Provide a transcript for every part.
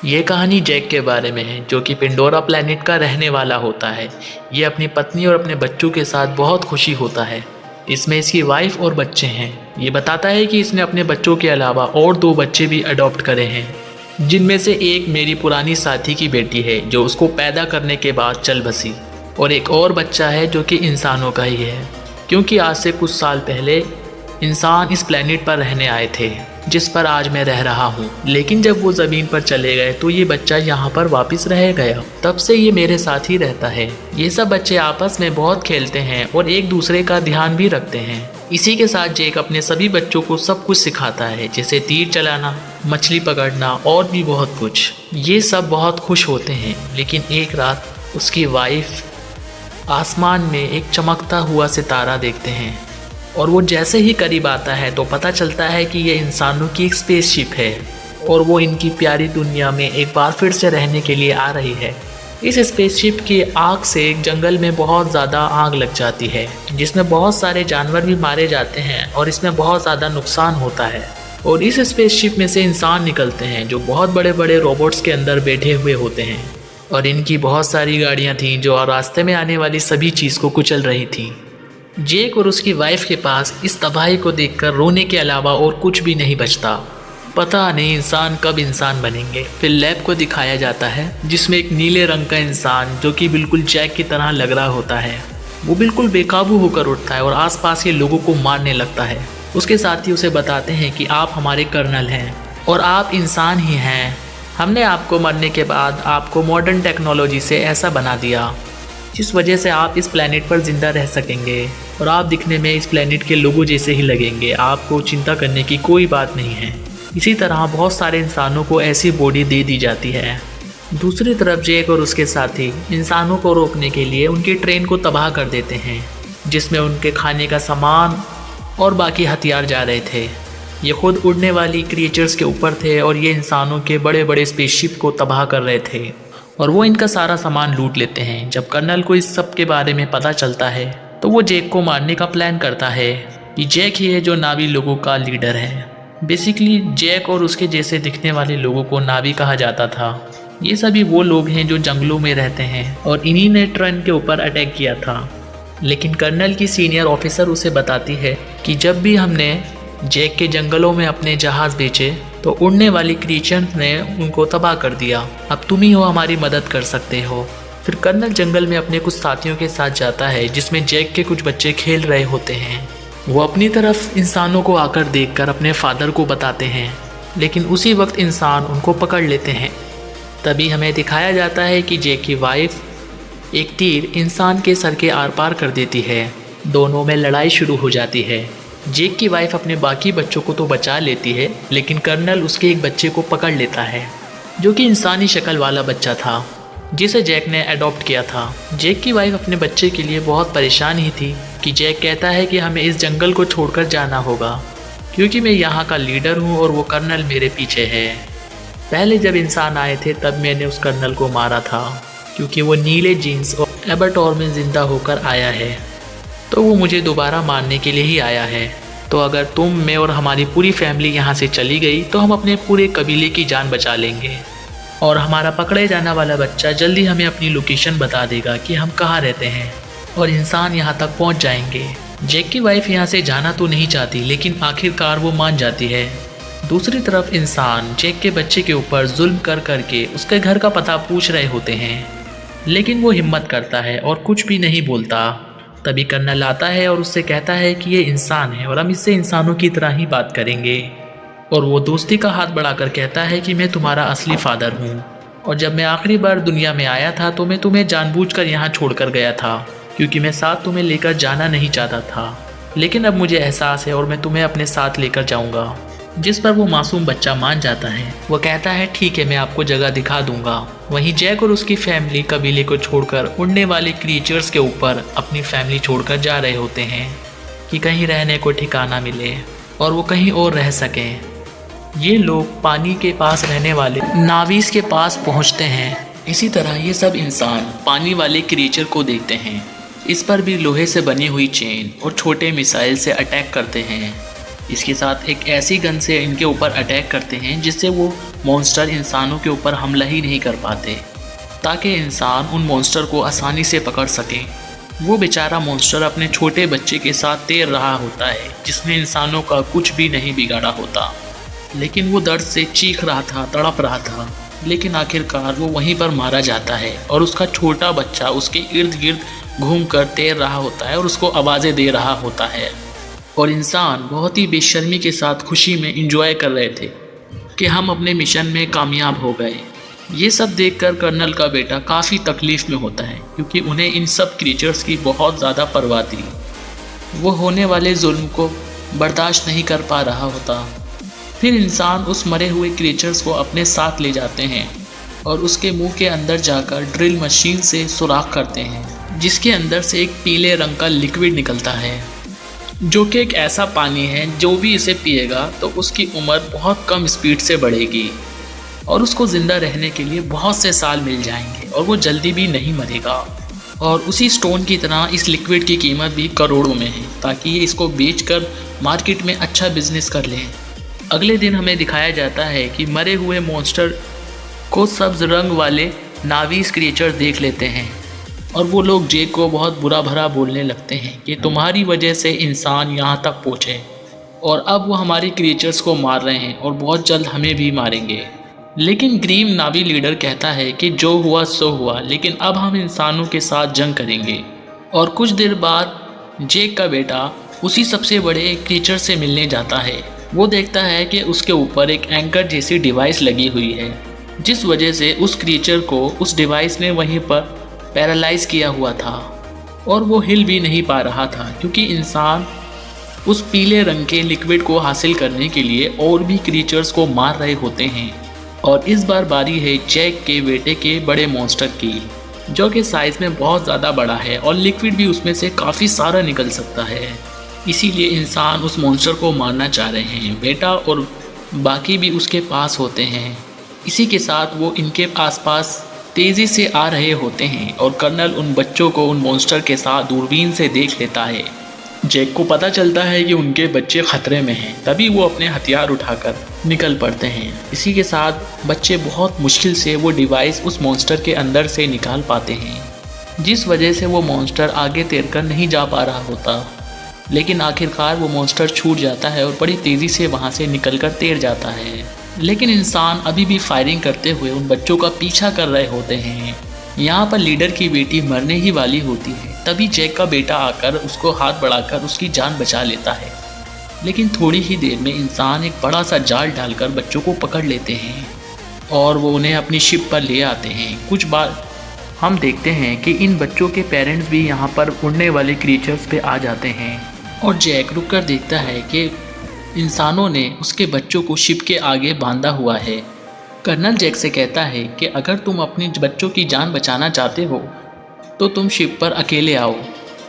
ये कहानी जैक के बारे में है जो कि पिंडोरा प्लैनेट का रहने वाला होता है। ये अपनी पत्नी और अपने बच्चों के साथ बहुत खुशी होता है। इसमें इसकी वाइफ और बच्चे हैं। ये बताता है कि इसने अपने बच्चों के अलावा और 2 बच्चे भी अडॉप्ट करे हैं, जिनमें से एक मेरी पुरानी साथी की बेटी है जो उसको पैदा करने के बाद चल बसी, और एक और बच्चा है जो कि इंसानों का ही है, क्योंकि आज से कुछ साल पहले इंसान इस प्लैनेट पर रहने आए थे जिस पर आज मैं रह रहा हूँ। लेकिन जब वो ज़मीन पर चले गए तो ये बच्चा यहाँ पर वापस रह गया। तब से ये मेरे साथ ही रहता है। ये सब बच्चे आपस में बहुत खेलते हैं और एक दूसरे का ध्यान भी रखते हैं। इसी के साथ जेक अपने सभी बच्चों को सब कुछ सिखाता है, जैसे तीर चलाना, मछली पकड़ना और भी बहुत कुछ। ये सब बहुत खुश होते हैं। लेकिन एक रात उसकी वाइफ आसमान में एक चमकता हुआ सितारा देखते हैं, और वो जैसे ही करीब आता है तो पता चलता है कि ये इंसानों की एक स्पेसशिप है और वो इनकी प्यारी दुनिया में एक बार फिर से रहने के लिए आ रही है। इस स्पेसशिप की आग से जंगल में बहुत ज़्यादा आग लग जाती है, जिसमें बहुत सारे जानवर भी मारे जाते हैं और इसमें बहुत ज़्यादा नुकसान होता है। और इस स्पेसशिप में से इंसान निकलते हैं जो बहुत बड़े बड़े रोबोट्स के अंदर बैठे हुए होते हैं, और इनकी बहुत सारी गाड़ियाँ थीं जो रास्ते में आने वाली सभी चीज़ को कुचल रही थीं। जेक और उसकी वाइफ के पास इस तबाही को देखकर रोने के अलावा और कुछ भी नहीं बचता। पता नहीं इंसान कब इंसान बनेंगे। फिर लैब को दिखाया जाता है जिसमें एक नीले रंग का इंसान जो कि बिल्कुल जैक की तरह लग रहा होता है, वो बिल्कुल बेकाबू होकर उठता है और आसपास के लोगों को मारने लगता है। उसके साथी उसे बताते हैं कि आप हमारे कर्नल हैं और आप इंसान ही हैं। हमने आपको मरने के बाद आपको मॉडर्न टेक्नोलॉजी से ऐसा बना दिया जिस वजह से आप इस प्लैनेट पर ज़िंदा रह सकेंगे और आप दिखने में इस प्लैनेट के लोगों जैसे ही लगेंगे। आपको चिंता करने की कोई बात नहीं है। इसी तरह बहुत सारे इंसानों को ऐसी बॉडी दे दी जाती है। दूसरी तरफ जेक और उसके साथी इंसानों को रोकने के लिए उनकी ट्रेन को तबाह कर देते हैं, जिसमें उनके खाने का सामान और बाकी हथियार जा रहे थे। ये खुद उड़ने वाली क्रिएचर्स के ऊपर थे और ये इंसानों के बड़े बड़े स्पेसशिप को तबाह कर रहे थे, और वो इनका सारा सामान लूट लेते हैं। जब कर्नल को इस सब के बारे में पता चलता है तो वो जेक को मारने का प्लान करता है कि जेक ही है जो नावी लोगों का लीडर है। बेसिकली जेक और उसके जैसे दिखने वाले लोगों को नावी कहा जाता था। ये सभी वो लोग हैं जो जंगलों में रहते हैं और इन्हीं ने ट्रेन के ऊपर अटैक किया था। लेकिन कर्नल की सीनियर ऑफिसर उसे बताती है कि जब भी हमने जेक के जंगलों में अपने जहाज़ बेचे तो उड़ने वाली क्रिएचर्स ने उनको तबाह कर दिया। अब तुम ही हो हमारी मदद कर सकते हो। फिर कर्नल जंगल में अपने कुछ साथियों के साथ जाता है जिसमें जेक के कुछ बच्चे खेल रहे होते हैं। वो अपनी तरफ इंसानों को आकर देखकर अपने फादर को बताते हैं, लेकिन उसी वक्त इंसान उनको पकड़ लेते हैं। तभी हमें दिखाया जाता है कि जेक की वाइफ एक तीर इंसान के सर के आर पार कर देती है। दोनों में लड़ाई शुरू हो जाती है। जेक की वाइफ अपने बाकी बच्चों को तो बचा लेती है, लेकिन कर्नल उसके एक बच्चे को पकड़ लेता है जो कि इंसानी शक्ल वाला बच्चा था जिसे जैक ने अडॉप्ट किया था। जेक की वाइफ अपने बच्चे के लिए बहुत परेशान ही थी कि जैक कहता है कि हमें इस जंगल को छोड़कर जाना होगा क्योंकि मैं यहाँ का लीडर हूँ और वो कर्नल मेरे पीछे है। पहले जब इंसान आए थे तब मैंने उस कर्नल को मारा था क्योंकि वो नीले जीन्स और एबरटोर में ज़िंदा होकर आया है, तो वो मुझे दोबारा मारने के लिए ही आया है। तो अगर तुम, मैं और हमारी पूरी फैमिली यहाँ से चली गई तो हम अपने पूरे कबीले की जान बचा लेंगे और हमारा पकड़े जाने वाला बच्चा जल्दी हमें अपनी लोकेशन बता देगा कि हम कहाँ रहते हैं और इंसान यहाँ तक पहुँच जाएंगे। जेक की वाइफ यहाँ से जाना तो नहीं चाहती, लेकिन आखिरकार वो मान जाती है। दूसरी तरफ इंसान जेक के बच्चे के ऊपर जुल्म कर करके उसके घर का पता पूछ रहे होते हैं, लेकिन वो हिम्मत करता है और कुछ भी नहीं बोलता। तभी कर्नल आता है और उससे कहता है कि ये इंसान है और हम इससे इंसानों की तरह ही बात करेंगे, और वो दोस्ती का हाथ बढ़ाकर कहता है कि मैं तुम्हारा असली फादर हूँ और जब मैं आखिरी बार दुनिया में आया था तो मैं तुम्हें जानबूझकर यहाँ छोड़कर गया था क्योंकि मैं साथ तुम्हें लेकर जाना नहीं चाहता था, लेकिन अब मुझे एहसास है और मैं तुम्हें अपने साथ लेकर जाऊँगा। जिस पर वो मासूम बच्चा मान जाता है। वो कहता है ठीक है, मैं आपको जगह दिखा दूंगा। वहीं जैक और उसकी फैमिली कबीले को छोड़कर उड़ने वाले क्रिएचर्स के ऊपर अपनी फैमिली छोड़कर जा रहे होते हैं कि कहीं रहने को ठिकाना मिले और वो कहीं और रह सकें। ये लोग पानी के पास रहने वाले नावीस के पास पहुंचते हैं। इसी तरह ये सब इंसान पानी वाले क्रिएचर को देखते हैं। इस पर भी लोहे से बनी हुई चेन और छोटे मिसाइल से अटैक करते हैं। इसके साथ एक ऐसी गन से इनके ऊपर अटैक करते हैं जिससे वो मॉन्स्टर इंसानों के ऊपर हमला ही नहीं कर पाते, ताकि इंसान उन मॉन्स्टर को आसानी से पकड़ सकें। वो बेचारा मॉन्स्टर अपने छोटे बच्चे के साथ तैर रहा होता है जिसने इंसानों का कुछ भी नहीं बिगाड़ा होता, लेकिन वो दर्द से चीख रहा था, तड़प रहा था। लेकिन आखिरकार वो वहीं पर मारा जाता है और उसका छोटा बच्चा उसके इर्द गिर्द घूमकर तैर रहा होता है और उसको आवाज़ें दे रहा होता है। और इंसान बहुत ही बेशर्मी के साथ खुशी में इंजॉय कर रहे थे कि हम अपने मिशन में कामयाब हो गए। ये सब देखकर कर्नल का बेटा काफ़ी तकलीफ़ में होता है, क्योंकि उन्हें इन सब क्रीचर्स की बहुत ज़्यादा परवाह थी। वो होने वाले जुल्म को बर्दाश्त नहीं कर पा रहा होता। फिर इंसान उस मरे हुए क्रीचर्स को अपने साथ ले जाते हैं और उसके मुंह के अंदर जाकर ड्रिल मशीन से सुराख करते हैं, जिसके अंदर से एक पीले रंग का लिक्विड निकलता है, जो कि एक ऐसा पानी है जो भी इसे पिएगा तो उसकी उम्र बहुत कम स्पीड से बढ़ेगी और उसको ज़िंदा रहने के लिए बहुत से साल मिल जाएंगे और वो जल्दी भी नहीं मरेगा। और उसी स्टोन की तरह इस लिक्विड की कीमत भी करोड़ों में है, ताकि ये इसको बेचकर मार्केट में अच्छा बिजनेस कर लें। अगले दिन हमें दिखाया जाता है कि मरे हुए मॉन्स्टर को सब्ज रंग वाले नावीस क्रिएचर देख लेते हैं और वो लोग जेक को बहुत बुरा भरा बोलने लगते हैं कि तुम्हारी वजह से इंसान यहाँ तक पहुँचे और अब वो हमारे क्रिएचर्स को मार रहे हैं और बहुत जल्द हमें भी मारेंगे। लेकिन ग्रीम नावी लीडर कहता है कि जो हुआ सो हुआ, लेकिन अब हम इंसानों के साथ जंग करेंगे। और कुछ देर बाद जेक का बेटा उसी सबसे बड़े क्रीचर से मिलने जाता है। वो देखता है कि उसके ऊपर एक एंकर जैसी डिवाइस लगी हुई है, जिस वजह से उस क्रीचर को उस डिवाइस ने वहीं पर पैरालाइज किया हुआ था और वो हिल भी नहीं पा रहा था, क्योंकि इंसान उस पीले रंग के लिक्विड को हासिल करने के लिए और भी क्रीचर्स को मार रहे होते हैं। और इस बार बारी है जैक के बेटे के बड़े मॉन्स्टर की, जो कि साइज़ में बहुत ज़्यादा बड़ा है और लिक्विड भी उसमें से काफ़ी सारा निकल सकता है। इसीलिए इंसान उस मॉन्स्टर को मारना चाह रहे हैं। बेटा और बाकी भी उसके पास होते हैं। इसी के साथ वो इनके आसपास तेज़ी से आ रहे होते हैं और कर्नल उन बच्चों को उन मॉन्स्टर के साथ दूरबीन से देख लेता है। जैक को पता चलता है कि उनके बच्चे ख़तरे में हैं, तभी वो अपने हथियार उठाकर निकल पड़ते हैं। इसी के साथ बच्चे बहुत मुश्किल से वो डिवाइस उस मॉन्स्टर के अंदर से निकाल पाते हैं, जिस वजह से वो मॉन्स्टर आगे तैरकर नहीं जा पा रहा होता। लेकिन आखिरकार वो मॉन्स्टर छूट जाता है और बड़ी तेज़ी से वहाँ से निकलकर तैर जाता है। लेकिन इंसान अभी भी फायरिंग करते हुए उन बच्चों का पीछा कर रहे होते हैं। यहाँ पर लीडर की बेटी मरने ही वाली होती है, तभी जैक का बेटा आकर उसको हाथ बढ़ाकर उसकी जान बचा लेता है। लेकिन थोड़ी ही देर में इंसान एक बड़ा सा जाल डालकर बच्चों को पकड़ लेते हैं और वो उन्हें अपनी शिप पर ले आते हैं। कुछ बार हम देखते हैं कि इन बच्चों के पेरेंट्स भी यहाँ पर उड़ने वाले क्रीचर्स पे आ जाते हैं और जैक रुक कर देखता है कि इंसानों ने उसके बच्चों को शिप के आगे बांधा हुआ है। कर्नल जैक से कहता है कि अगर तुम अपने बच्चों की जान बचाना चाहते हो तो तुम शिप पर अकेले आओ।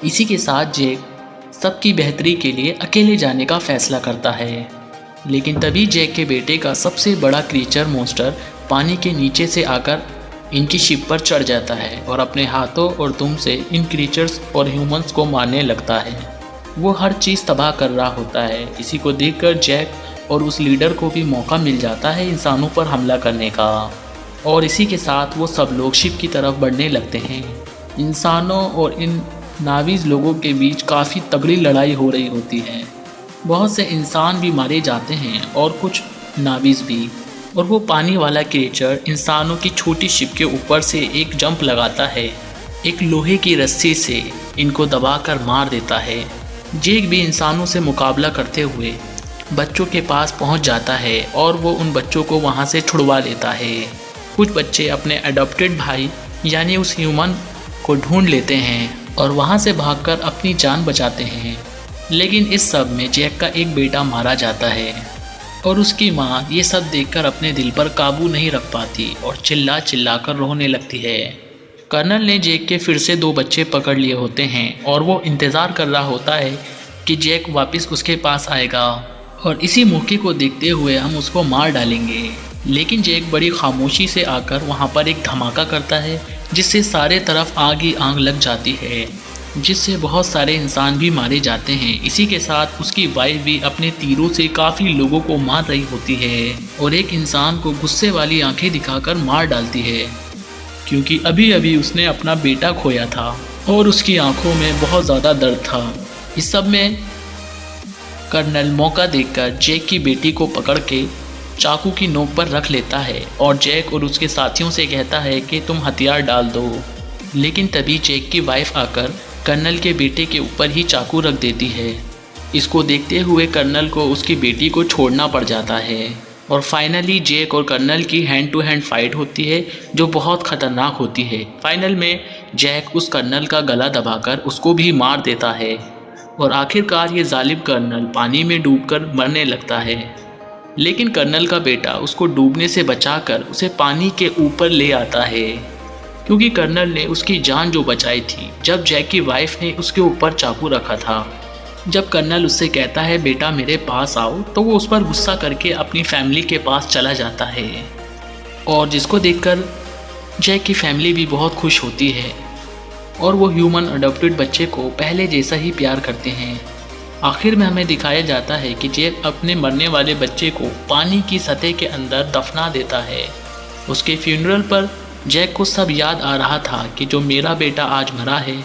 इसी के साथ जैक सबकी बेहतरी के लिए अकेले जाने का फैसला करता है। लेकिन तभी जैक के बेटे का सबसे बड़ा क्रीचर मॉन्स्टर पानी के नीचे से आकर इनकी शिप पर चढ़ जाता है और अपने हाथों और दुम से इन क्रीचर्स और ह्यूमंस को मारने लगता है। वो हर चीज़ तबाह कर रहा होता है। इसी को देखकर जैक और उस लीडर को भी मौका मिल जाता है इंसानों पर हमला करने का और इसी के साथ वो सब लोग शिप की तरफ बढ़ने लगते हैं। इंसानों और इन नावीज़ लोगों के बीच काफ़ी तगड़ी लड़ाई हो रही होती है। बहुत से इंसान भी मारे जाते हैं और कुछ नावीज़ भी। और वो पानी वाला क्रीचर इंसानों की छोटी शिप के ऊपर से एक जंप लगाता है, एक लोहे की रस्सी से इनको दबाकर मार देता है। जैक भी इंसानों से मुकाबला करते हुए बच्चों के पास पहुंच जाता है और वो उन बच्चों को वहां से छुड़वा लेता है। कुछ बच्चे अपने अडॉप्टेड भाई यानी उस ह्यूमन को ढूंढ लेते हैं और वहां से भागकर अपनी जान बचाते हैं। लेकिन इस सब में जैक का एक बेटा मारा जाता है और उसकी माँ ये सब देखकर अपने दिल पर काबू नहीं रख पाती और चिल्ला चिल्ला कर रोने लगती है। कर्नल ने जैक के फिर से 2 बच्चे पकड़ लिए होते हैं और वो इंतज़ार कर रहा होता है कि जैक वापस उसके पास आएगा और इसी मौके को देखते हुए हम उसको मार डालेंगे। लेकिन जैक बड़ी खामोशी से आकर वहाँ पर एक धमाका करता है, जिससे सारे तरफ आग ही आग लग जाती है। जिससे बहुत सारे इंसान भी मारे जाते हैं। इसी के साथ उसकी वाइफ भी अपने तीरों से काफ़ी लोगों को मार रही होती है और एक इंसान को गुस्से वाली आंखें दिखाकर मार डालती है, क्योंकि अभी अभी उसने अपना बेटा खोया था और उसकी आंखों में बहुत ज़्यादा दर्द था। इस सब में कर्नल मौका देखकर जैक की बेटी को पकड़ के चाकू की नोक पर रख लेता है और जैक और उसके साथियों से कहता है कि तुम हथियार डाल दो। लेकिन तभी जैक की वाइफ आकर कर्नल के बेटे के ऊपर ही चाकू रख देती है। इसको देखते हुए कर्नल को उसकी बेटी को छोड़ना पड़ जाता है और फाइनली जैक और कर्नल की हैंड टू हैंड फाइट होती है, जो बहुत ख़तरनाक होती है। फाइनल में जैक उस कर्नल का गला दबाकर उसको भी मार देता है और आखिरकार ये जालिम कर्नल पानी में डूबकर मरने लगता है। लेकिन कर्नल का बेटा उसको डूबने से बचाकर उसे पानी के ऊपर ले आता है, क्योंकि कर्नल ने उसकी जान जो बचाई थी जब जैक की वाइफ ने उसके ऊपर चाकू रखा था। जब कर्नल उससे कहता है बेटा मेरे पास आओ, तो वो उस पर गुस्सा करके अपनी फैमिली के पास चला जाता है और जिसको देखकर जैक की फैमिली भी बहुत खुश होती है और वो ह्यूमन अडॉप्टेड बच्चे को पहले जैसा ही प्यार करते हैं। आखिर में हमें दिखाया जाता है कि जैक अपने मरने वाले बच्चे को पानी की सतह के अंदर दफना देता है। उसके फ्यूनरल पर जैक को सब याद आ रहा था कि जो मेरा बेटा आज मरा है,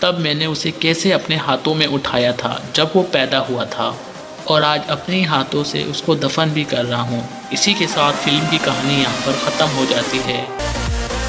तब मैंने उसे कैसे अपने हाथों में उठाया था जब वो पैदा हुआ था, और आज अपने ही हाथों से उसको दफन भी कर रहा हूँ। इसी के साथ फिल्म की कहानी यहाँ पर ख़त्म हो जाती है।